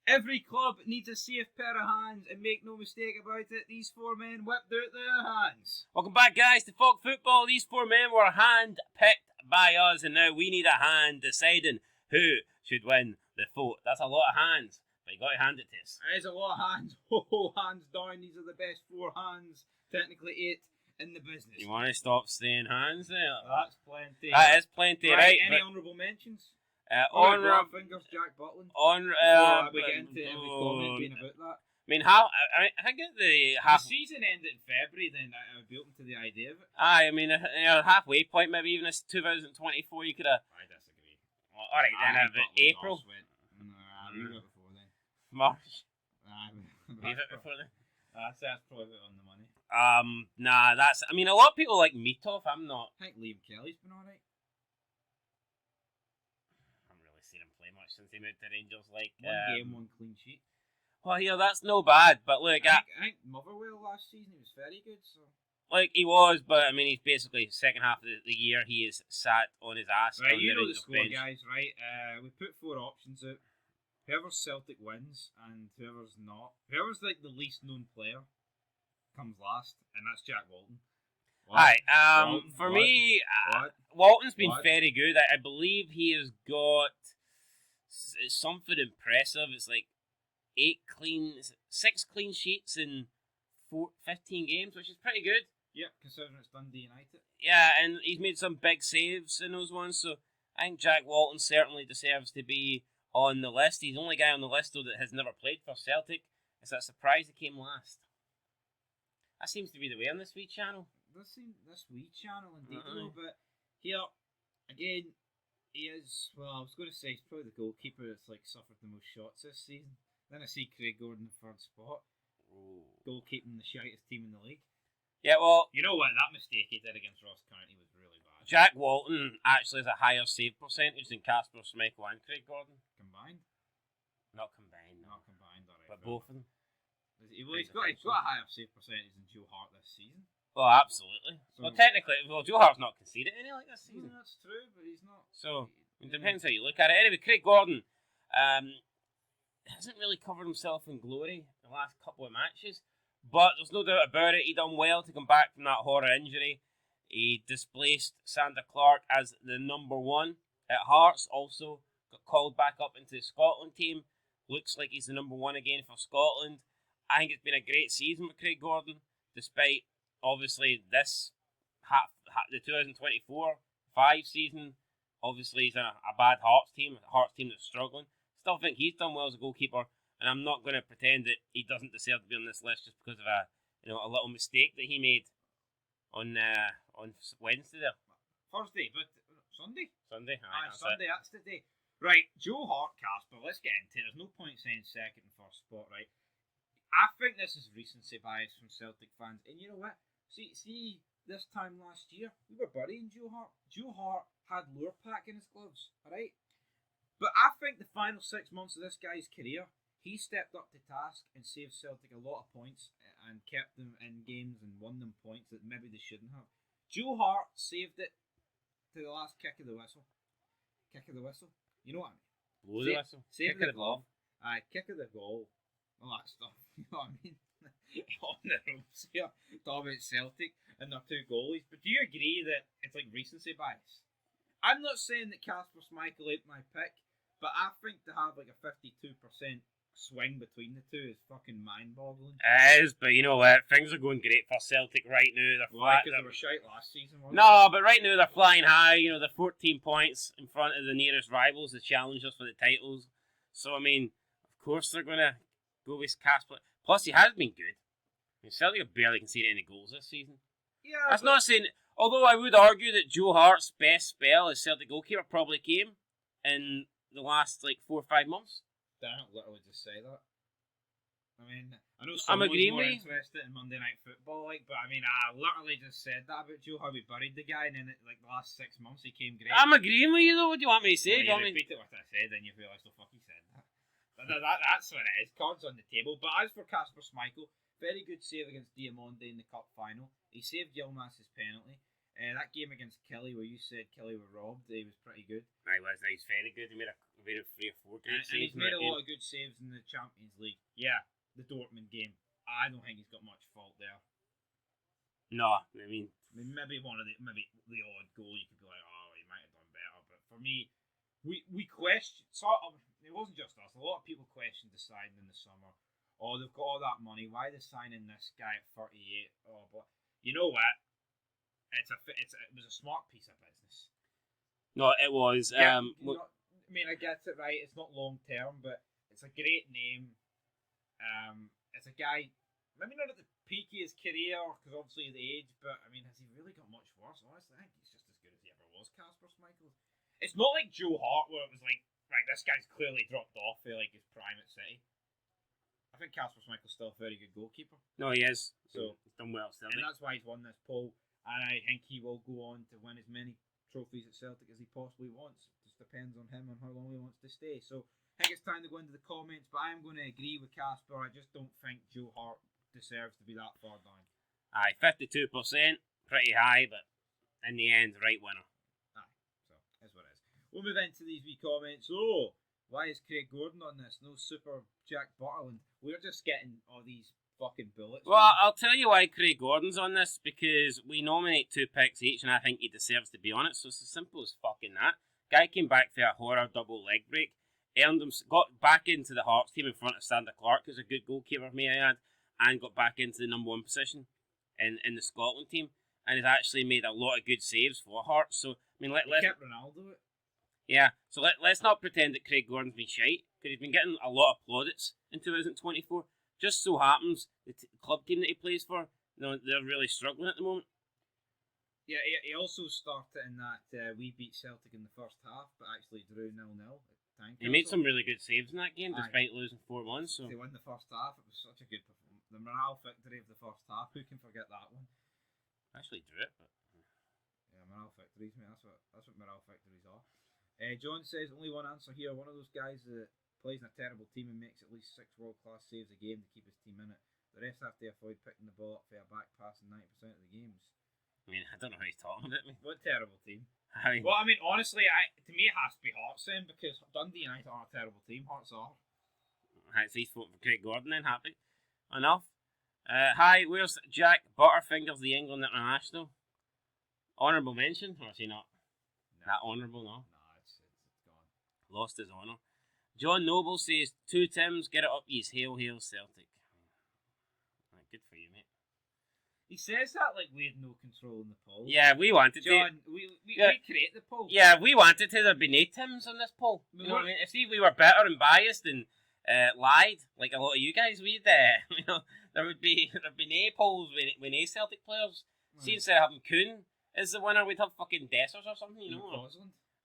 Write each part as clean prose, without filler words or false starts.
Every club needs a safe pair of hands, and make no mistake about it, these four men whipped out their hands. Welcome back, guys, to Folk Football. These four men were hand-picked by us, and now we need a hand deciding who should win the vote. That's a lot of hands, but you got to hand it to us. It is a lot of hands. Ho, hands down. These are the best four hands, technically 8 in the business. You want to stop saying hands there? That's plenty. That is plenty, right? Any honourable mentions? Honourable fingers, Jack Butland. We get into every comment being about that. I mean, I think the season ended in February, then I would be open to the idea of it. I mean, halfway point, maybe even this 2024, you could have. I disagree. Well, all right, then April. Leave it before then. March. Leave it before then. That's probably on the money. Nah, that's. I mean, a lot of people like Meathoff. I'm not. I think Liam Kelly's been alright. I haven't really seen him play much since he moved to Rangers. Like one game, one clean sheet. Well, yeah, that's no bad. But look, I think Motherwell last season he was very good. So. Like he was, but I mean, he's basically second half of the year he is sat on his ass. Right, on you the know the score, bench. guys. Right, we put 4 options out. Whoever's Celtic wins, and whoever's not, whoever's like the least known player, comes last, and that's Jack Walton. For me, Walton's been very good. I believe he has got something impressive. It's like 6 clean sheets in 15 games, which is pretty good. Yeah, considering it's Dundee United. Yeah, and he's made some big saves in those ones, so I think Jack Walton certainly deserves to be on the list. He's the only guy on the list, though, that has never played for Celtic. It's a surprise he came last. That seems to be the way on this wee channel. This wee channel, indeed, but here, again, he is, well, I was going to say he's probably the goalkeeper that's like suffered the most shots this season. Then I see Craig Gordon in the third spot. Goalkeeping the shittest team in the league. Yeah, well, you know what? That mistake he did against Ross County was really bad. Jack Walton actually has a higher save percentage than Kasper Schmeichel and Craig Gordon. Combined? Not combined. Not combined, alright. But both of them. He's got a higher save percentage than Joe Hart this season. Well, absolutely. So, technically, Joe Hart's not conceded any like this season. That's true, but he's not. So, it depends how you look at it. Anyway, Craig Gordon hasn't really covered himself in glory the last couple of matches. But there's no doubt about it, he done well to come back from that horror injury. He displaced Sander Clark as the number 1 at Hearts. Also got called back up into the Scotland team. Looks like he's the number 1 again for Scotland. I think it's been a great season with Craig Gordon, despite obviously this the 2024-5 season. Obviously he's in a bad Hearts team that's struggling. Still think he's done well as a goalkeeper. And I'm not going to pretend that he doesn't deserve to be on this list just because of a little mistake that he made on Wednesday there. Thursday, but Sunday. Sunday, Sunday. That's the day. Right, Joe Hart, Kasper. Let's get into it. There's no point saying second and first spot, right? I think this is recency bias from Celtic fans, and you know what? See, this time last year we were burying Joe Hart. Joe Hart had Lurpak in his gloves, all right. But I think the final 6 months of this guy's career, he stepped up to task and saved Celtic a lot of points and kept them in games and won them points that maybe they shouldn't have. Joe Hart saved it to the last kick of the whistle. Kick of the whistle? You know what I mean? Blow the whistle. Save the glove. Kick of the goal. All that stuff. You know what I mean? On the ropes here. Talk about Celtic and their 2 goalies. But do you agree that it's like recency bias? I'm not saying that Kasper Schmeichel ain't my pick, but I think to have like a 52% swing between the 2 is fucking mind-boggling. It is, but you know what? Things are going great for Celtic right now. They're flat. Because they were shite last season, weren't they? But right now they're flying high. You know, they're 14 points in front of the nearest rivals, the challengers for the titles. So, I mean, of course they're going to go with Kasper. Plus, he has been good. I mean, Celtic have barely conceded any goals this season. Yeah. That's not saying... Although I would argue that Joe Hart's best spell as Celtic goalkeeper probably came in the last, 4 or 5 months. I don't literally just say that. I mean, I know someone's more interested in Monday Night Football, but I mean, I literally just said that about Joe, how we buried the guy, and then the last 6 months he came great. I'm agreeing with you though. What do you want me to say? You repeat it what I said, then you realise the fuck he said that. That's what it is. Cards on the table. But as for Kasper Schmeichel, very good save against Diamonde in the cup final. He saved Yilmaz's penalty. That game against Kelly, where you said Kelly were robbed, he was pretty good. He was. He's very good. He made a made it 3 or 4 And, great and he's saves in made that a game. lot of good saves in the Champions League. Yeah, the Dortmund game. I don't think he's got much fault there. No, I mean, maybe the odd goal you could be like, oh, he might have done better. But for me, we questioned sort of. It wasn't just us. A lot of people questioned the signing in the summer. Oh, they've got all that money. Why are they signing this guy at 38? Oh, but you know what? It was a smart piece of business. no, it was. I mean, I get it right. It's not long term, but it's a great name. It's a guy, maybe not at the peak of his career because obviously of the age, but I mean, has he really got much worse? Honestly, I think he's just as good as he ever was, Kasper Schmeichel. It's not like Joe Hart where it was like, right, this guy's clearly dropped off for like his prime at City. I think Kasper Schmeichel's still a very good goalkeeper. No, he is. So he's done well still. And that's why he's won this poll. And I think he will go on to win as many trophies at Celtic as he possibly wants. It just depends on him and how long he wants to stay. So I think it's time to go into the comments, but I am going to agree with Kasper. I just don't think Joe Hart deserves to be that far down. Aye, 52%, pretty high, but in the end, right winner. Aye, so that's what it is. We'll move into these wee comments. Oh, why is Craig Gordon on this? No super Jack Butterland. We're just getting all these fucking bullets. Well, I'll tell you why Craig Gordon's on this, because we nominate 2 picks each, and I think he deserves to be on it, so it's as simple as fucking that. Guy came back for a horror double leg break, got back into the Hearts team in front of Sander Clark, who's a good goalkeeper, may I add, and got back into the number 1 position in the Scotland team, and has actually made a lot of good saves for Hearts. So, I mean, let's kept Ronaldo it. Yeah, so let's not pretend that Craig Gordon's been shite, because he's been getting a lot of plaudits in 2024. Just so happens the club team that he plays for, they're really struggling at the moment. Yeah, he also started in that we beat Celtic in the first half, but actually drew 0-0 at Tynecastle. He made some really good saves in that game, despite losing 4-1. So they won the first half. It was such a good performance. The morale victory of the first half. Who can forget that one? Actually drew it, but yeah, morale victories, mate. That's what morale victories are. John says only one answer here. One of those guys that plays in a terrible team and makes at least 6 world-class saves a game to keep his team in it. The rest have to avoid picking the ball up for a back pass in 90% of the games. I mean, I don't know how he's talking about me. What terrible team? I mean, well, I mean, honestly, to me it has to be Hearts then, because Dundee United aren't a terrible team. Hearts are. So he's voting for Craig Gordon then, happy. Enough. Hi, where's Jack Butterfingers, the England international? Honourable mention? Or is he not? No. That honourable, no? No, it's gone. Lost his honour. John Noble says, 2 Tims, get it up, he's hail, hail Celtic. Right, good for you, mate. He says that like we had no control in the poll. Yeah, we wanted John, to. we create the poll. Yeah, we wanted to. There'd be no Tims on this poll. You know what I mean? If we were bitter and biased and lied, like a lot of you guys, there'd be no polls with no Celtic players. Right. See, instead of having Kuhn as the winner, we'd have fucking Dessers or something, you know?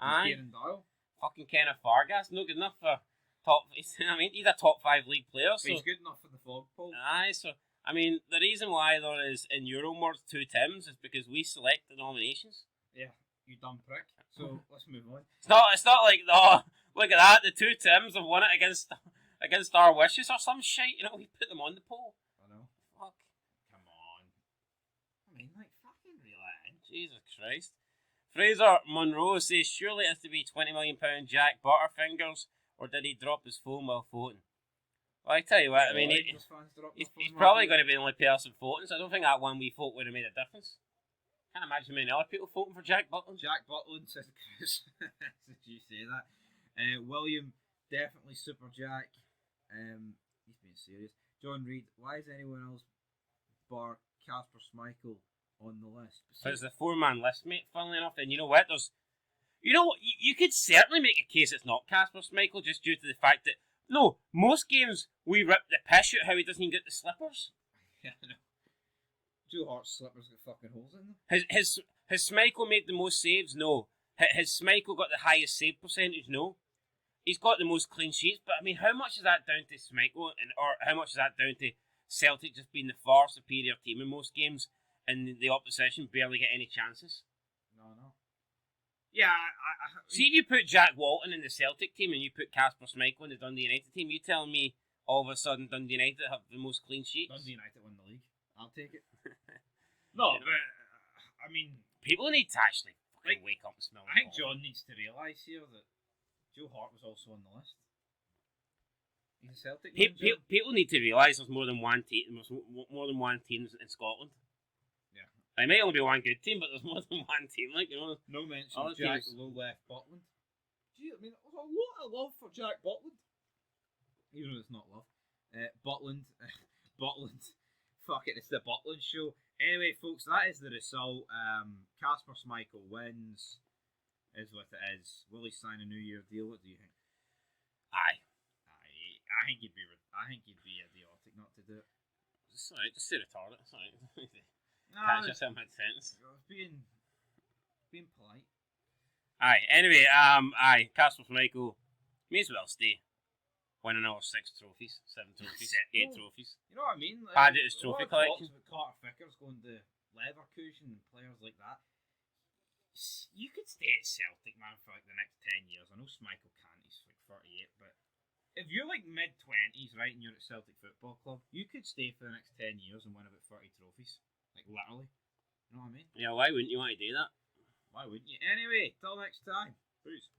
Aye. Kieran Doyle. Fucking Kenneth Fargas, not good enough for top. I mean, he's a top 5 league player. So he's good enough for the fog poll. Aye, so I mean, the reason why there is, in your own words, 2 Tims is because we select the nominations. Yeah, you dumb prick. So let's move on. It's not like, oh, look at that, the 2 Tims have won it against our wishes or some shit. You know, we put them on the poll. I know. Fuck. Come on. I mean, like, fucking relax. Jesus Christ. Fraser Monroe says, surely it has to be £20 million Jack Butterfingers, or did he drop his phone while voting? Well, I tell you what, I mean, he's probably going to be the only person voting, so I don't think that one we vote would have made a difference. Can't imagine many other people voting for Jack Butland. Jack Butland, says Chris. Did you say that? William, definitely Super Jack. He's being serious. John Reed, why is anyone else bar Kasper Schmeichel on the list? So it's a 4-man list, mate, funnily enough, and you know what, you could certainly make a case it's not Kasper Schmeichel, just due to the fact that no, most games we rip the piss out how he doesn't even get the slippers. Yeah, I know. Joe Hart's slippers got fucking holes in them. Has Schmeichel made the most saves? No. Has Schmeichel got the highest save percentage? No. He's got the most clean sheets, but I mean, how much is that down to Schmeichel, or how much is that down to Celtic just being the far superior team in most games, and the opposition barely get any chances? No. Yeah, see, if you put Jack Walton in the Celtic team and you put Kasper Schmeichel in the Dundee United team, you telling me all of a sudden Dundee United have the most clean sheets? Dundee United win the league. I'll take it. No, but I mean, people need to actually fucking wake up and smell. I think John needs to realise here that Joe Hart was also on the list. He's a Celtic People need to realise there's more than one team. There's more than one team in Scotland. Yeah. There may only be one good team, but there's more than one team. Like, you know, no mention other of Jack teams- Low left Butland. Gee, I mean, there's a lot of love for Jack Butland. Even though it's not love. Butland. Butland. Fuck it, it's the Butland show. Anyway, folks, that is the result. Casper Schmeichel wins. Is what it is. Will he sign a New Year deal? What do you think? Aye. I think he'd be idiotic not to do it. Sorry, just say retarded. Sorry. No, Catch yourself mid-sentence. being polite. Aye. Anyway, Casper Schmeichel may as well stay. Win another 6 trophies, 7 trophies, 8 trophies. You know what I mean? Add it his trophy collection. Carter Vickers going to Leverkusen and players like that. You could stay at Celtic, man, for like the next 10 years. I know Schmeichel can't, he's like 38, but if you're like mid-20s, right, and you're at Celtic Football Club, you could stay for the next 10 years and win about 30 trophies. Like, literally. You know what I mean? Yeah, why wouldn't you want to do that? Why wouldn't you? Anyway, till next time. Peace.